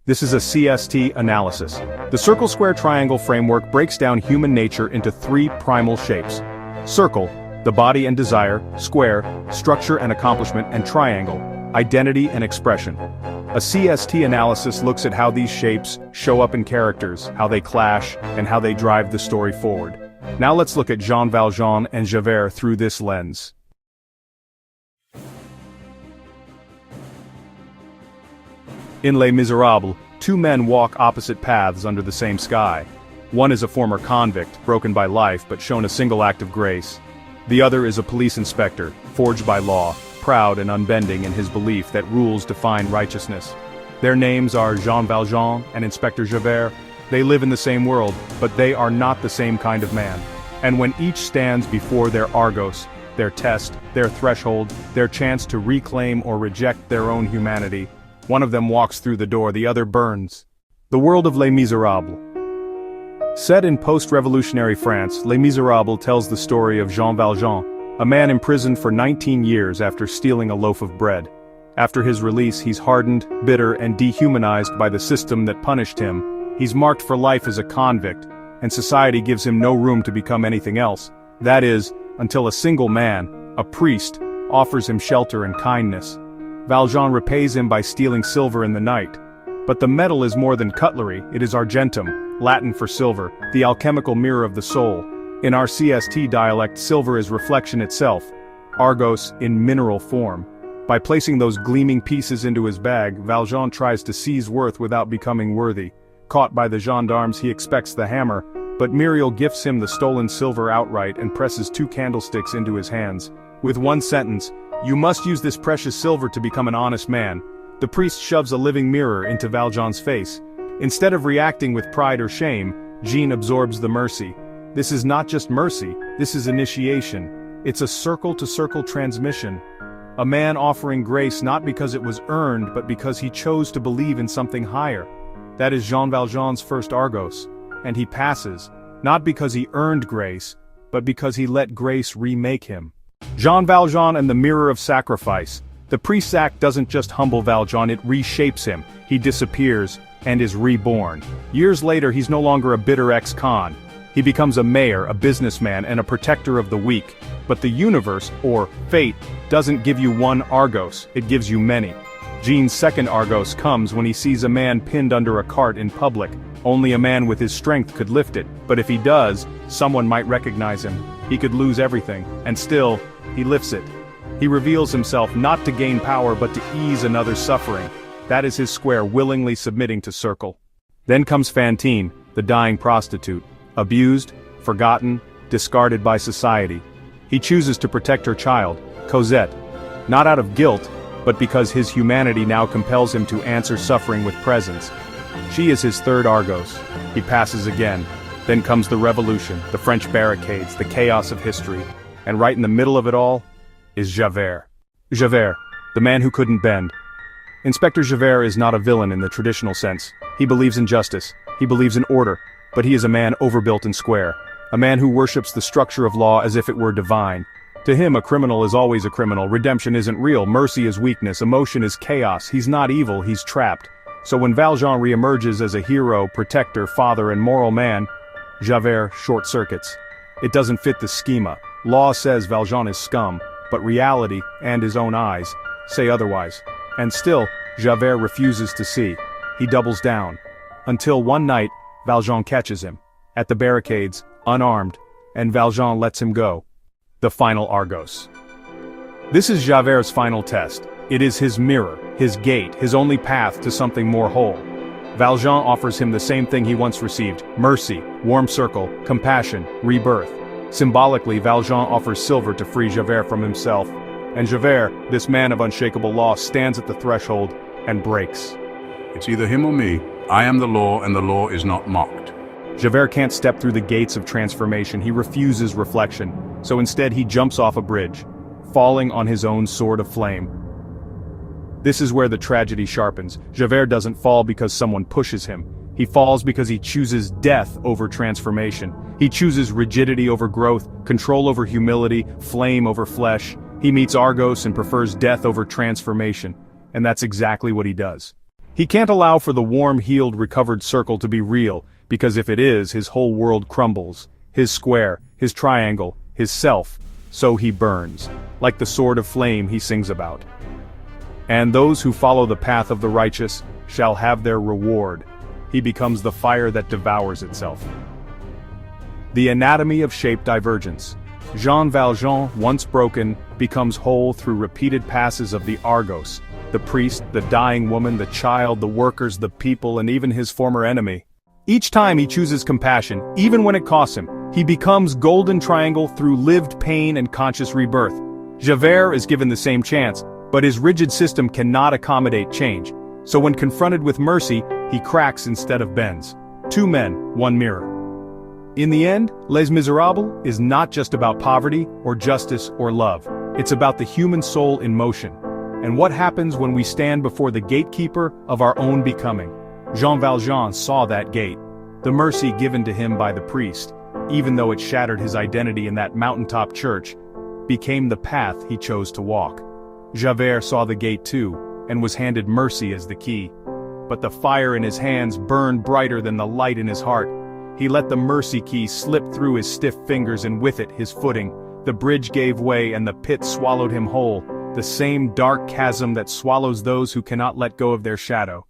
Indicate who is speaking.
Speaker 1: This is a CST analysis. The circle-square-triangle framework breaks down human nature into three primal shapes. Circle, the body and desire; square, structure and accomplishment; and triangle, identity and expression. A CST analysis looks at how these shapes show up in characters, how they clash, and how they drive the story forward. Now let's look at Jean Valjean and Javert through this lens. In Les Misérables, two men walk opposite paths under the same sky. One is a former convict, broken by life but shown a single act of grace. The other is a police inspector, forged by law, proud and unbending in his belief that rules define righteousness. Their names are Jean Valjean and Inspector Javert. They live in the same world, but they are not the same kind of man. And when each stands before their Argos, their test, their threshold, their chance to reclaim or reject their own humanity, one of them walks through the door, the other burns. The world of Les Misérables. Set in post-revolutionary France, Les Misérables tells the story of Jean Valjean, a man imprisoned for 19 years after stealing a loaf of bread. After his release, he's hardened, bitter, and dehumanized by the system that punished him. He's marked for life as a convict, and society gives him no room to become anything else. That is, until a single man, a priest, offers him shelter and kindness. Valjean repays him by stealing silver in the night. But the metal is more than cutlery, it is argentum, Latin for silver, the alchemical mirror of the soul. In our CST dialect, silver is reflection itself, Argos in mineral form. By placing those gleaming pieces into his bag, Valjean tries to seize worth without becoming worthy. Caught by the gendarmes, he expects the hammer, but Muriel gifts him the stolen silver outright and presses 2 candlesticks into his hands. With one sentence, "You must use this precious silver to become an honest man," the priest shoves a living mirror into Valjean's face. Instead of reacting with pride or shame, Jean absorbs the mercy. This is not just mercy, this is initiation. It's a circle-to-circle transmission. A man offering grace not because it was earned but because he chose to believe in something higher. That is Jean Valjean's first Argos. And he passes, not because he earned grace, but because he let grace remake him. Jean Valjean and the Mirror of Sacrifice. The priest's act doesn't just humble Valjean, it reshapes him. He disappears, and is reborn. Years later, he's no longer a bitter ex-con. He becomes a mayor, a businessman, and a protector of the weak. But the universe, or fate, doesn't give you one Argos, it gives you many. Jean's second Argos comes when he sees a man pinned under a cart in public. Only a man with his strength could lift it, but if he does, someone might recognize him. He could lose everything, and still, he lifts it. He reveals himself not to gain power but to ease another's suffering. That is his square willingly submitting to circle. Then comes Fantine, the dying prostitute. Abused, forgotten, discarded by society. He chooses to protect her child, Cosette. Not out of guilt, but because his humanity now compels him to answer suffering with presence. She is his third Argos. He passes again. Then comes the revolution, the French barricades, the chaos of history. And right in the middle of it all is Javert. Javert, the man who couldn't bend. Inspector Javert is not a villain in the traditional sense. He believes in justice. He believes in order. But he is a man overbuilt and square. A man who worships the structure of law as if it were divine. To him, a criminal is always a criminal. Redemption isn't real. Mercy is weakness. Emotion is chaos. He's not evil, he's trapped. So when Valjean reemerges as a hero, protector, father, and moral man, Javert short-circuits. It doesn't fit the schema. Law says Valjean is scum, but reality, and his own eyes, say otherwise. And still, Javert refuses to see. He doubles down. Until one night, Valjean catches him. At the barricades, unarmed, and Valjean lets him go. The final Argos. This is Javert's final test. It is his mirror, his gate, his only path to something more whole. Valjean offers him the same thing he once received: mercy, warm circle, compassion, rebirth. Symbolically, Valjean offers silver to free Javert from himself. And Javert, this man of unshakable law, stands at the threshold and breaks.
Speaker 2: It's either him or me. I am the law, and the law is not mocked.
Speaker 1: Javert can't step through the gates of transformation. He refuses reflection. So instead he jumps off a bridge, falling on his own sword of flame. This is where the tragedy sharpens. Javert doesn't fall because someone pushes him. He falls because he chooses death over transformation. He chooses rigidity over growth, control over humility, flame over flesh. He meets Argos and prefers death over transformation. And that's exactly what he does. He can't allow for the warm, healed, recovered circle to be real, because if it is, his whole world crumbles. His square, his triangle, his self, so he burns, like the sword of flame he sings about. And those who follow the path of the righteous shall have their reward. He becomes the fire that devours itself. The anatomy of shape divergence. Jean Valjean, once broken, becomes whole through repeated passes of the Argos, the priest, the dying woman, the child, the workers, the people, and even his former enemy. Each time he chooses compassion, even when it costs him, he becomes golden triangle through lived pain and conscious rebirth. Javert is given the same chance, but his rigid system cannot accommodate change, so when confronted with mercy, he cracks instead of bends. Two men, one mirror. In the end, Les Misérables is not just about poverty, or justice, or love. It's about the human soul in motion, and what happens when we stand before the gatekeeper of our own becoming. Jean Valjean saw that gate, the mercy given to him by the priest, even though it shattered his identity in that mountaintop church, became the path he chose to walk. Javert saw the gate too, and was handed mercy as the key. But the fire in his hands burned brighter than the light in his heart. He let the mercy key slip through his stiff fingers, and with it his footing. The bridge gave way and the pit swallowed him whole, the same dark chasm that swallows those who cannot let go of their shadow.